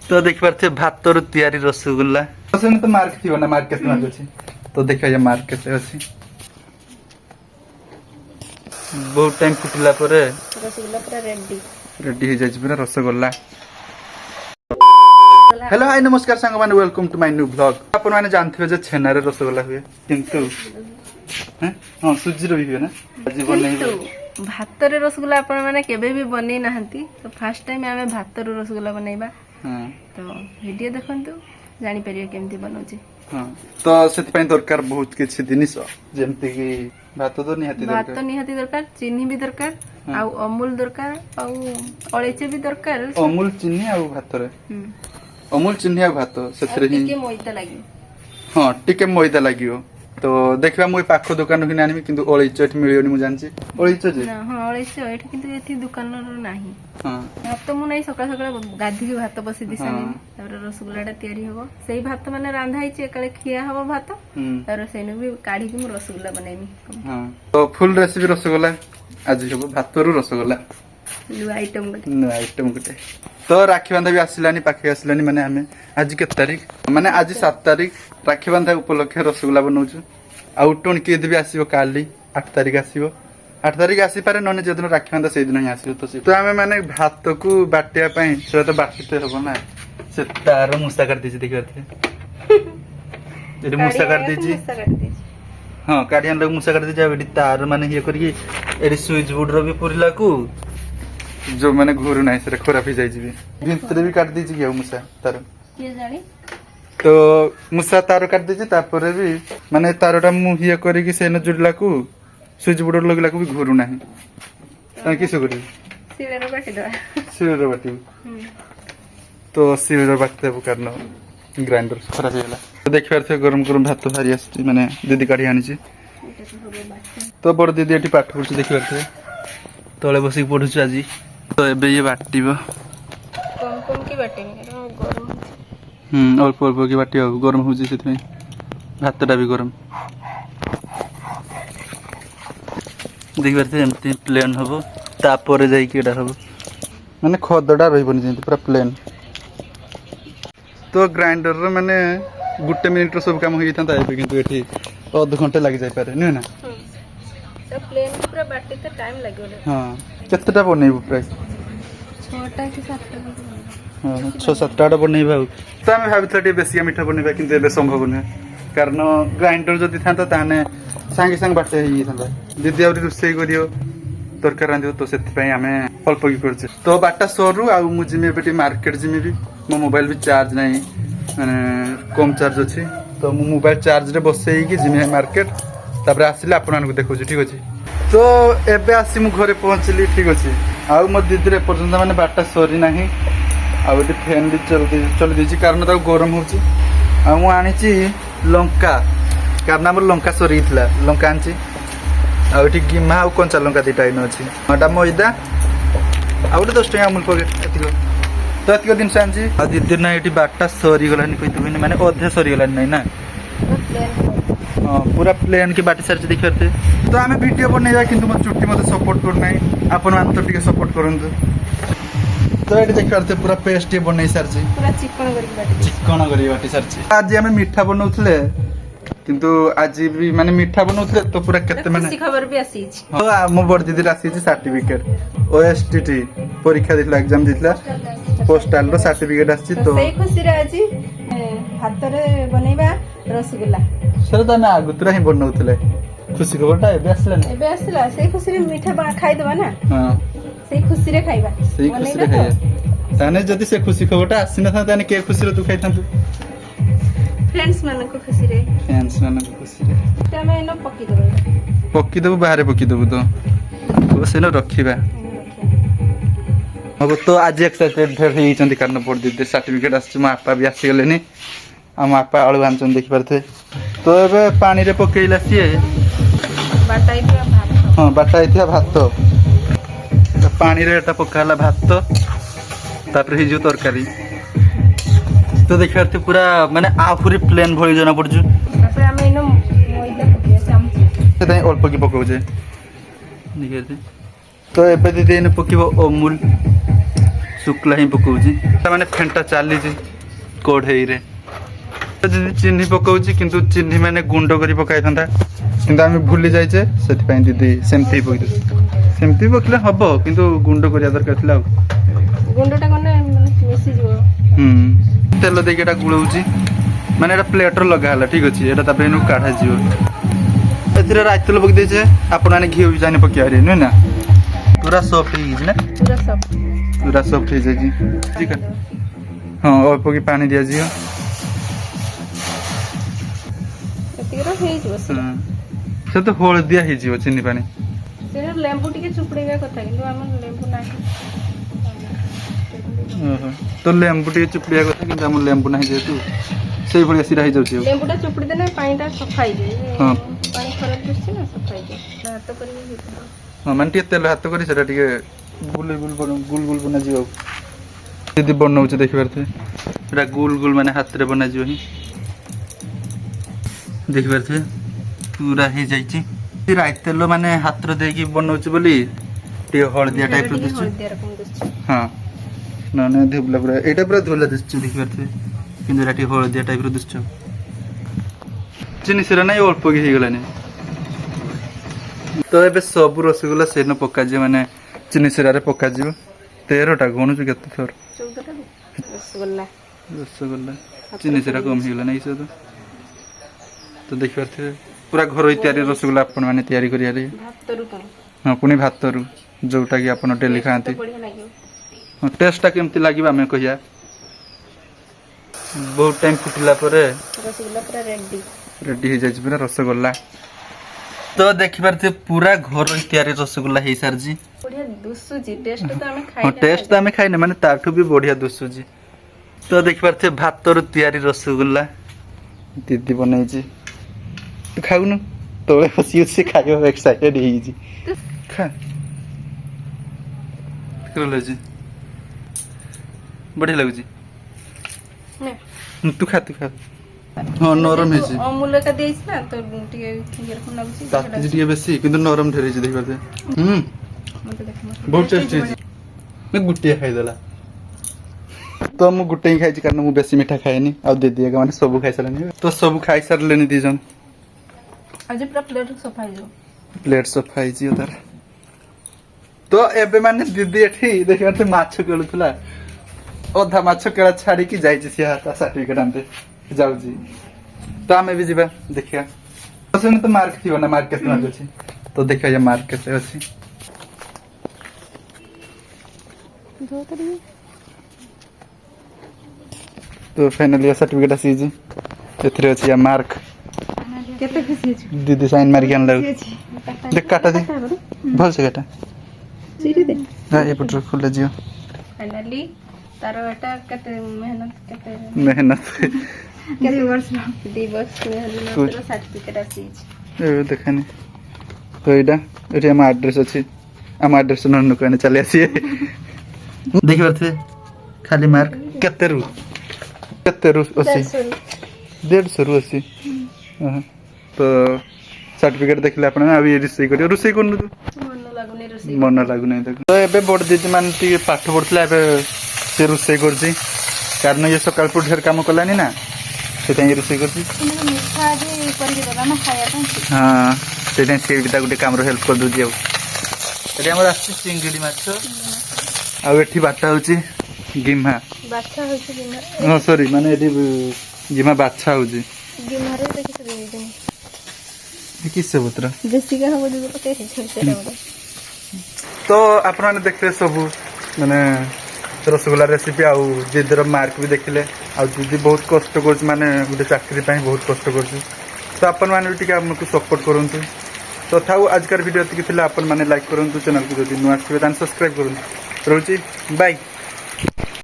तो देख पारे भातर तैयारी रसगुल्ला तो मार्क थी ना मार्केट में अच्छी तो देखा मार्केट अच्छी बहुत टाइम फुटिला रसगुल्ला पूरा रेडी रेडी हो जाए पूरा रसगुल्ला। हेलो हाय नमस्कार सांग मैंने welcome to my new blog. आपण मैंने जानते हो छेना रे रसगुल्ला हुए किंतु हां सुजी रो भी हुए ना आज बनै भात रे रसगुल्ला आपण माने केबे भी बनै नाहंती तो फर्स्ट टाइम हमें भात रे रसगुल्ला बनैबा हां तो वीडियो देखंतु जानि परियो केमती बनौची। हां तो सेति पय दरकार बहुत किछि जिनिस जेमति कि भात तो निहाती दरकार चीनी भी दरकार आ अमूल दरकार आ अळेचे भी दरकार अमूल चीनी आ भात रे अमूल चीनी आ भात सेतरे ही टिके मोइता लागि हां टिके मोइता लागियो तो देखबा मोय पाखो दुकान कि आनिमी किंतु ओळीचो एठी मिलियोनी मु जानची ओळीचो जे ना हां ओळीचो एठी किंतु एठी दुकान रो नाही हां भात मु नाही सकाळ सकाळ गाधी के भात बसी दिसानी तापर रसगुल्लाटा तयारी होबो सेही भात माने रांधा हिचे एकाले खिया होबो भात तापर सेनु भी काढी के मु रसगुल्ला बनाइमी। हां तो फुल रेसिपी रसगुल्ला आज होबो भातरो रसगुल्ला न्यू आइटम गुटे तो राखी बांधा भी आसिलानी पाखे आसिलानी माने हमें आज के तारीख माने आज 7 तारीख राखी बांधा उपलक्ष्य रसगुल्ला बनौछु आउ टोन के भी आसीबो काली 8 तारीख आसीबो 8 तारीख आसी पारे नने जे दिन राखी बांधा से दिन ही आसीबो तो हमें माने भात को बाटिया पई से तो बाटिते होबो ना से तार मुसा कर दिछि देखते एडी मुसा कर दिछि हां काडियान लोग मुसा कर दिछि एडी तार माने ये करके एडी स्विच बोर्ड रो भी पुरला को जो मैंने घोरू नहीं से खराब हो जाए भितर भी काट दीजिए क्या मुसा तार के जानी तो मुसा तार काट दीजिए तापर भी माने तारटा मुहिया करिक से न जुड़ला को स्विच बोर्ड लगला को भी घोरू नहीं ता किस करी सिलेर बाटी तो सिलेर बाटते कारण ग्राइंडर खराब हो गला तो देख पारे गरम गरम भात हारी आसी माने दीदी काढी आनी तो बड़ दीदी एटी पाठ पढ़ुछ देख पारे तले बसी पढ़ुछ आज तो एबे ये बाटिबो कम कम की बाटेंगे गरम अल्प अल्प की बाटी गरम हो से भातटा भी गरम देख पारे एमती प्लेन हम तापर जाइए हम माने खदड़ा रही जमी पूरा प्लेन तो ग्राइंडर माने गुटे मिनिट सब काम हो जाता है किंतु एठी अध घंटे लग जाय पारे नुहे ना तो प्लेन पूरा बाटी तो टाइम लागो हां केतेटा बनेबो प्राय 6टा कि 7टा हां 6-7टा बनेबा तो हम भाबिथले बेसी मीठा बनेबा किंतु एबे संभव नै कारण ग्राइंडर जदि थांता ताने संगे संग बाटे ही थांता दीदी आउरी रुसई करियो तरकारी रांधियो तो सेति पई हमें अल्प की करछ तो बाटा सरू आ मु जिमे बेटी मार्केट जिमे भी मो मोबाइल भी चार्ज नहीं माने कम चार्ज अछि तो मु मोबाइल चार्ज रे बसई कि जिमे मार्केट तापर आसिले आपन को देखौ ठीक अछि तो एबे आसी मु घरे पहुंचली ठीक अछि आ मो दीदी रे पर्यंत माने बाटा सरी नाही आ एटी फैन भी चल दीची कारण ता गरम होची आ मु आनीची लंका कारण हमर लंका सरी थिला लंका आनची आ एटी गिमा आ कंचा लंका दिटा इन अछि आटा मैदा आ 10 टका अमूल पैकेट एतिको तो एतिको दिन सांची आ दीदी ना एटी बाटा सरी गलानी कहितबिनी माने अधे सरी गलानी नै ना हां पूरा प्लेन की बाटी सारची देख करते तो हमें वीडियो बनेबा किंतु मत चुट्टी मते सपोर्ट कर नै आपन मान तो टिके सपोर्ट करंतु तो एटी देख करते पूरा पेस्ट बनै सारची पूरा चिकन करी बाटी सारची आज हमें मीठा बनौथले किंतु आज भी माने मीठा बनौथले तो पूरा केते माने खबर भी आसी छी हां मो बड़ दीदी आसी छी सर्टिफिकेट ओएसटीटी परीक्षा दिखला एग्जाम दिखला पोस्टल रो सर्टिफिकेट आसी तो सही खुशी रे आज भात रे बनैबा रसगुल्ला सर तो मैं आगुतरा ही बनौथले खुशी खबरटा एबे आसला सही खुशी रे मीठा खाई देबा ना हां सही खुशी रे खाइबा सही खुशी रे खाइबा ताने जदी से खुशी खबरटा आसी न था ताने के खुशी रे तू खाइथांतु फ्रेंड्स मन को खुशी रे खुशी रे तमे न पक्की देबो बाहर पक्की देबो तो से न रखिबा अब तो आज एक्साइटेड ढेर ही चंदी कारण पड़ दीदी सर्टिफिकेट आसी मा आपा भी आसी गलेनी हम आपा आलू आनचन देख पारथे तो एबे पानी रे पकेइला सी बाटाई दिया भात हां बाटाई दिया भात तो पानी रे एटा पकाला भात तापर ही जो तरकारी तो देख पारथे पूरा माने आफुरी प्लेन भଳି जना पड़जु तापर हम इनो मोइदा पकिया चामच से अल्प की पकाउ जे तो एबे दीदी ने पकिबो अमूल शुक्ला ही पकाउछि माने फेंटा चली कढ़ई रे चीनी पकाउछि किंतु चीनी माने गुंड करी पकाई था किंतु आम भूली जाइए से दीदी सेमती पकई सेमती पकले हम किंतु गुंड करिया दरकार थिला गुंडटा कोने मिसी जिवो तेल देके एटा गुळौछि माने एटा प्लेटर लगा हला ठीक अछि एटा तापे नु काढा जिवो एथिरे राइ तेल पक देछे आपण आने घी भी जाने पकिया रे न ना पूरा सॉफ्ट ही ना पूरा सॉफ्ट ही जाई ठीक है हां और पकी पानी दिया जियो एतिरो हेइ जिवो से तो होल दिया ही जिवो चीनी पानी से लेंबू टिके चुपड़ेगा कथा किंतु हमर लेंबू नाही तो लेंबू टिके चुपड़िया कथा किंतु हम लेंबू नाही जेतु सेही भलिया सिरा ही जाउछि लेंबूटा चुपड़ी देने पानीटा सफाई जाए हां पानी खराब दिसछि ना सफाई जाए हाथ करी हां मान टिके तेल हाथ करी सेटा टिके गुल गुल बना जियो दीदी बनौछि देखि परथे एटा गुल गुल माने हाथ रे बना जियो ही देखि परथे पूरा ही जाइछि राइ तेल माने हाथ रे देकी बनौछि बोली टिके हळदिया टाइप रो दिसछि हां ना ना धुबला पूरा एटा पूरा धुला दिसछि देखि परथे किंतु एटा टिके हळदिया टाइप रो दिसछि चिनी सिरा नाही अल्प की हे गलानी तो एबे सब रसगुल्ला सेन पका जे माने चिनी सिरा रे पका जिवो 13टा गणुछु केते थोर 14टा रसगुल्ला रसगुल्ला चिनी सिरा कम हे गला नाही से तो देख परथे पूरा घर तैयारी रसगुल्ला अपन माने तैयारी करिया रे भात रुपन हां पुनी भात रु जोटा कि अपन डेली खांती बढ़िया लागियो हां टेस्टटा केमती लागिबा हमें कहिया बहुत टाइम फुटिला परे रसगुल्ला पूरा रेडी हो जाइछ पूरा रसगुल्ला तो देखि परथे पूरा घर तैयारी रसगुल्ला हे सरजी बढ़िया दुसुजी टेस्ट तो हमें खाइ हां टेस्ट तो हमें खाइने माने ताठू भी बढ़िया दुसुजी तो देखि परथे भात रु तैयारी रसगुल्ला दीदी बनाइछि तो खाउनु तोळे हसी हसी खाइयो एक्साइटेड हेइछि खा करले जी बढ़िया लागुछि ने तू खा हां नरम हेछि अमूल का देइछ ना तो टिके क्लियर कोन लागुछि ताती टिके बेसी किंतु नरम ठेरै छै देखि परथे मते देख बहुत टेस्टी है मैं गुटिया खाई देला तो मु गुटे ही खाई कारण मु बेसी मीठा खाएनी आ दे दिएगा माने सब खाई सरलेनी तो सब खाई सरलेनी दी जन आज पूरा प्लेट सफाई जो प्लेट सफाई जी उधर तो एबे माने दीदी एठी देखिबाते माछ केलुथला ओधा माछ केला छाड़ी की जाई छी हाता सर्टिफिकेट आनते जाऊ जी तो हमें भी जीवा देखिया असने तो मार्क थी ना मार्क केतना अछि तो देखिया ये मार्क केते अछि जो करी तो फाइनली सर्टिफिकेट आसी जी एथरे अछि या मार्क केते खुशी अछि दीदी साइन मार के आनले देख काटा दे भल से काटा चिरी दे हां ए पटर खोले जियो फाइनली तारो एटा केते मेहनत केते वर्ष मेहनत सर्टिफिकेट आसी ए देखनी तो एटा एटा हम एड्रेस अछि हम एड्रेस नन कोने चले आसी देखि परथे खाली मार्क केते रु 80 150 रु 80 हां तो सर्टिफिकेट देखले आपण अभी रिसीव करियो रुसई कोन मन लागुनी देख तो एबे बड़ दीदी मान टी पाठ पढतला एबे से रुसई करजी कारण ये सकाल पुठ ढेर काम कलानी ना से रुसई करजी मिठा जे करके दला ना खाया पन हां से से बिता गुटे काम रो हेल्प कर दू जियो एटी हमर आछि चिंगडी माछ आ एठी बाटा होची गिम्हा बाछा होची गिम्हा हां सॉरी माने एटी गिम्हा बाछा होची गिम्हा रे देखि दे दे किसे पुत्र देसी का हो दे पके छलते तो आपने देखते सब माने रसगुल्ला रेसिपी आउ दीदीर मार्क भी देखिले आ दीदी बहुत कष्ट कर माने गोटे चाकरी बहुत कष्ट कर तो आपण मैंने भी आमको सपोर्ट करूँ तो था आजकार वीडियो ये आपण मैंने लाइक करूँ चैनल को जब नुआ सब्सक्राइब करूँ रोची बाय।